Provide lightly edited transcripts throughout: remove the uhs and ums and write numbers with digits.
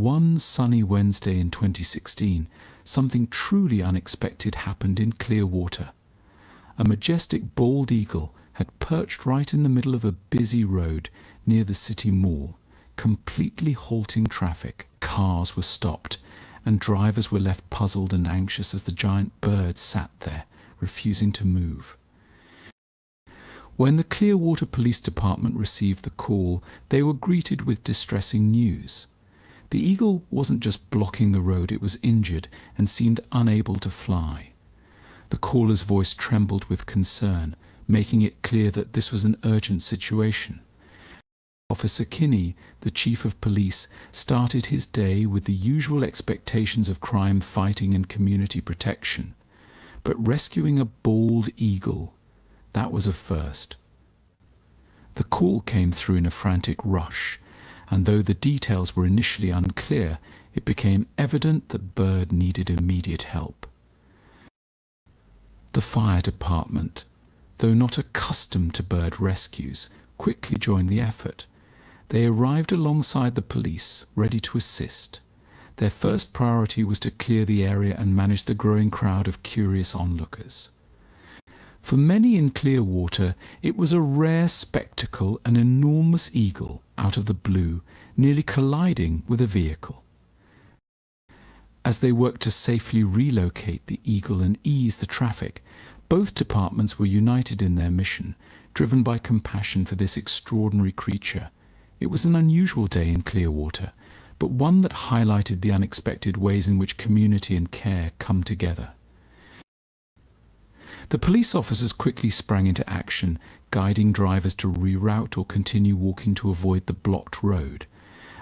One sunny Wednesday in 2016, something truly unexpected happened in Clearwater. A majestic bald eagle had perched right in the middle of a busy road near the city mall, completely halting traffic. Cars were stopped, and drivers were left puzzled and anxious as the giant bird sat there, refusing to move. When the Clearwater Police Department received the call, they were greeted with distressing news. The eagle wasn't just blocking the road, it was injured and seemed unable to fly. The caller's voice trembled with concern, making it clear that this was an urgent situation. Officer Kinney, the chief of police, started his day with the usual expectations of crime fighting and community protection. But rescuing a bald eagle, that was a first. The call came through in a frantic rush, and though the details were initially unclear, it became evident that Bird needed immediate help. The fire department, though not accustomed to bird rescues, quickly joined the effort. They arrived alongside the police, ready to assist. Their first priority was to clear the area and manage the growing crowd of curious onlookers. For many in Clearwater, it was a rare spectacle, an enormous eagle, out of the blue, nearly colliding with a vehicle. As they worked to safely relocate the eagle and ease the traffic, both departments were united in their mission, driven by compassion for this extraordinary creature. It was an unusual day in Clearwater, but one that highlighted the unexpected ways in which community and care come together. The police officers quickly sprang into action, guiding drivers to reroute or continue walking to avoid the blocked road.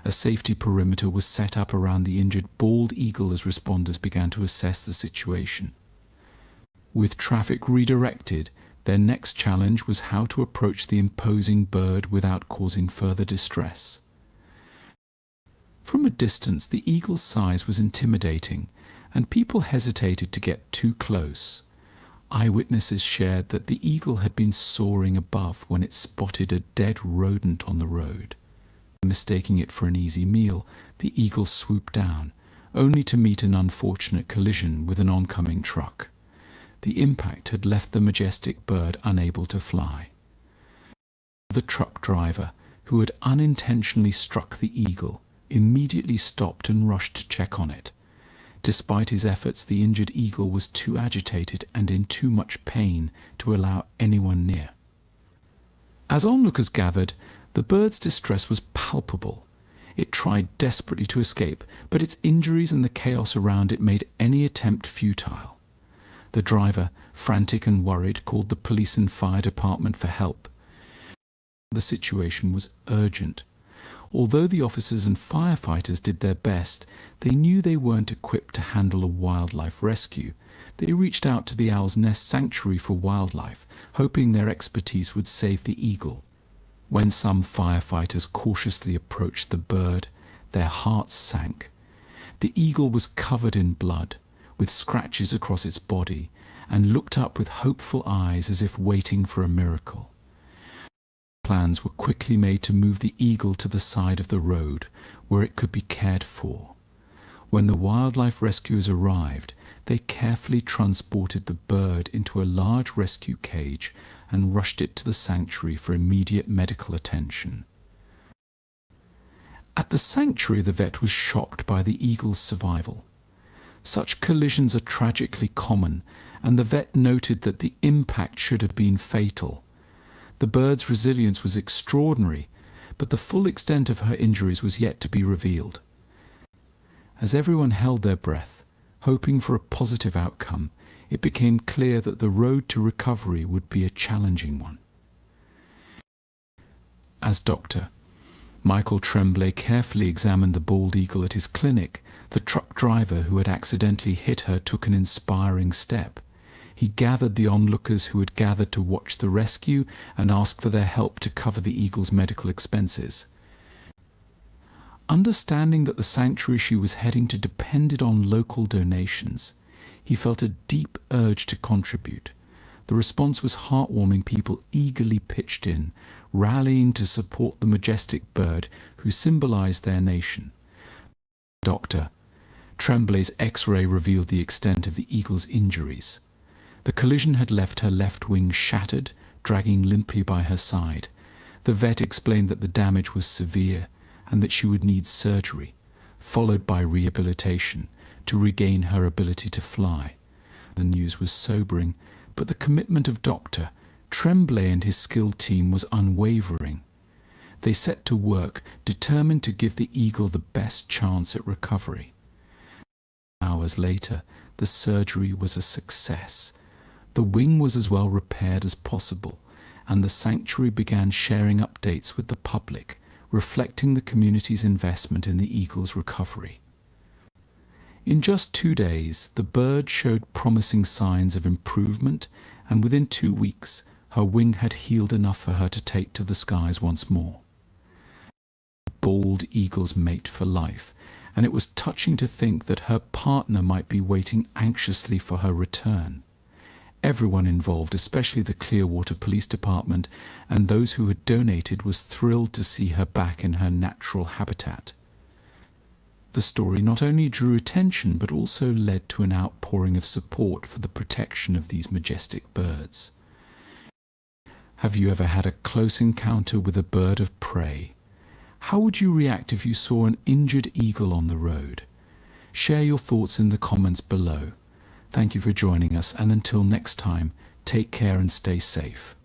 A safety perimeter was set up around the injured bald eagle as responders began to assess the situation. With traffic redirected, their next challenge was how to approach the imposing bird without causing further distress. From a distance, the eagle's size was intimidating, and people hesitated to get too close. Eyewitnesses shared that the eagle had been soaring above when it spotted a dead rodent on the road. Mistaking it for an easy meal, the eagle swooped down, only to meet an unfortunate collision with an oncoming truck. The impact had left the majestic bird unable to fly. The truck driver, who had unintentionally struck the eagle, immediately stopped and rushed to check on it. Despite his efforts, the injured eagle was too agitated and in too much pain to allow anyone near. As onlookers gathered, the bird's distress was palpable. It tried desperately to escape, but its injuries and the chaos around it made any attempt futile. The driver, frantic and worried, called the police and fire department for help. The situation was urgent. Although the officers and firefighters did their best, they knew they weren't equipped to handle a wildlife rescue. They reached out to the Owl's Nest Sanctuary for Wildlife, hoping their expertise would save the eagle. When some firefighters cautiously approached the bird, their hearts sank. The eagle was covered in blood, with scratches across its body, and looked up with hopeful eyes as if waiting for a miracle. Plans were quickly made to move the eagle to the side of the road, where it could be cared for. When the wildlife rescuers arrived, they carefully transported the bird into a large rescue cage and rushed it to the sanctuary for immediate medical attention. At the sanctuary, the vet was shocked by the eagle's survival. Such collisions are tragically common, and the vet noted that the impact should have been fatal. The bird's resilience was extraordinary, but the full extent of her injuries was yet to be revealed. As everyone held their breath, hoping for a positive outcome, it became clear that the road to recovery would be a challenging one. As doctor, Michael Tremblay carefully examined the bald eagle at his clinic. The truck driver who had accidentally hit her took an inspiring step. He gathered the onlookers who had gathered to watch the rescue and asked for their help to cover the eagle's medical expenses. Understanding that the sanctuary she was heading to depended on local donations, he felt a deep urge to contribute. The response was heartwarming. People eagerly pitched in, rallying to support the majestic bird who symbolized their nation. doctor. Tremblay's X-ray revealed the extent of the eagle's injuries. The collision had left her left wing shattered, dragging limply by her side. The vet explained that the damage was severe and that she would need surgery, followed by rehabilitation, to regain her ability to fly. The news was sobering, but the commitment of Dr. Tremblay and his skilled team was unwavering. They set to work, determined to give the eagle the best chance at recovery. Hours later, the surgery was a success. The wing was as well repaired as possible, and the sanctuary began sharing updates with the public, reflecting the community's investment in the eagle's recovery. In just 2 days, the bird showed promising signs of improvement, and within 2 weeks, her wing had healed enough for her to take to the skies once more. The bald eagle's mate for life, and it was touching to think that her partner might be waiting anxiously for her return. Everyone involved, especially the Clearwater Police Department and those who had donated, was thrilled to see her back in her natural habitat. The story not only drew attention but also led to an outpouring of support for the protection of these majestic birds. Have you ever had a close encounter with a bird of prey? How would you react if you saw an injured eagle on the road? Share your thoughts in the comments below. Thank you for joining us, and until next time, take care and stay safe.